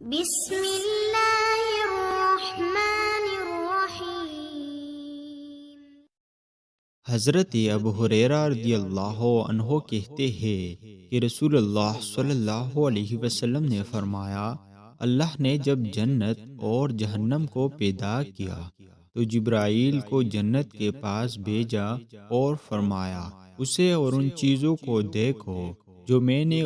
بسم اللہ الرحمن الرحیم۔ حضرت ابو ہریرہ رضی اللہ عنہ کہتے ہیں کہ رسول اللہ صلی اللہ علیہ وسلم نے فرمایا، اللہ نے جب جنت اور جہنم کو پیدا کیا تو جبرائیل کو جنت کے پاس بھیجا اور فرمایا، اسے اور ان چیزوں کو دیکھو جو میں نے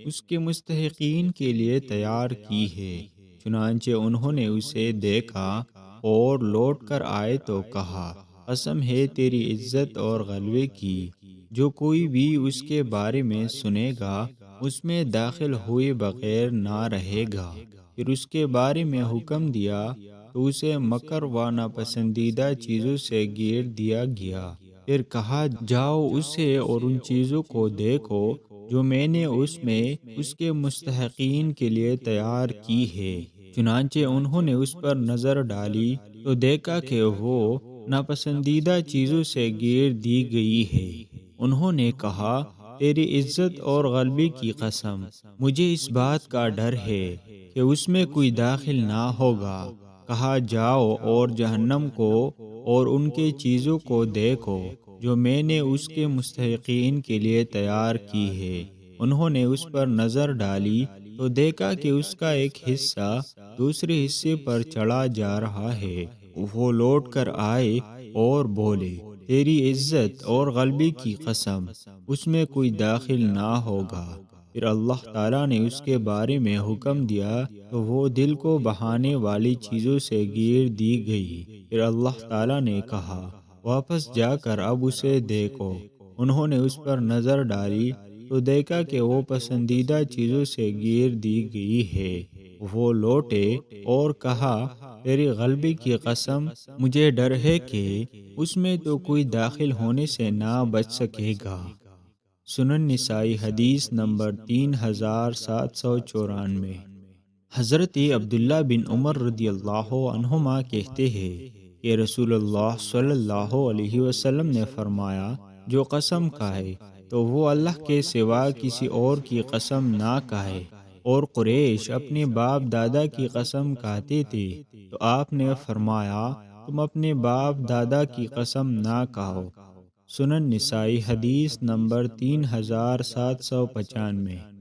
اس کے مستحقین کے لیے تیار کی ہے۔ چنانچہ انہوں نے اسے دیکھا اور لوٹ کر آئے تو کہا، قسم ہے تیری عزت اور غلبے کی، جو کوئی بھی اس کے بارے میں سنے گا اس میں داخل ہوئے بغیر نہ رہے گا۔ پھر اس کے بارے میں حکم دیا تو اسے مکر و ناپسندیدہ چیزوں سے گھیر دیا گیا۔ پھر کہا، جاؤ اسے اور ان چیزوں کو دیکھو جو میں نے اس کے مستحقین کے لیے تیار کی ہے۔ چنانچہ انہوں نے اس پر نظر ڈالی تو دیکھا کہ وہ ناپسندیدہ چیزوں سے گھیر دی گئی ہے۔ انہوں نے کہا، تیری عزت اور غلبے کی قسم، مجھے اس بات کا ڈر ہے کہ اس میں کوئی داخل نہ ہوگا۔ کہا، جاؤ اور جہنم کو اور ان کے چیزوں کو دیکھو جو میں نے اس کے مستحقین کے لیے تیار کی ہے۔ انہوں نے اس پر نظر ڈالی تو دیکھا کہ اس کا ایک حصہ دوسرے حصے پر چڑھا جا رہا ہے۔ وہ لوٹ کر آئے اور بولے، تیری عزت اور غلبے کی قسم، اس میں کوئی داخل نہ ہوگا۔ پھر اللہ تعالیٰ نے اس کے بارے میں حکم دیا تو وہ دل کو بہانے والی چیزوں سے گھیر دی گئی۔ پھر اللہ تعالیٰ نے کہا، واپس جا کر اب اسے دیکھو۔ انہوں نے اس پر نظر ڈالی تو دیکھا کہ وہ پسندیدہ چیزوں سے گھیر دی گئی ہے۔ وہ لوٹے اور کہا، تیری غلبے کی قسم، مجھے ڈر ہے کہ اس میں تو کوئی داخل ہونے سے نہ بچ سکے گا۔ سنن نسائی حدیث نمبر 3794۔ حضرت عبداللہ بن عمر رضی اللہ عنہما کہتے ہیں کہ رسول اللہ صلی اللہ علیہ وسلم نے فرمایا، جو قسم کھائے تو وہ اللہ کے سوا کسی اور کی قسم نہ کھائے۔ اور قریش اپنے باپ دادا کی قسم کھاتے تھے تو آپ نے فرمایا، تم اپنے باپ دادا کی قسم نہ کھاؤ۔ سنن نسائی حدیث نمبر 3795۔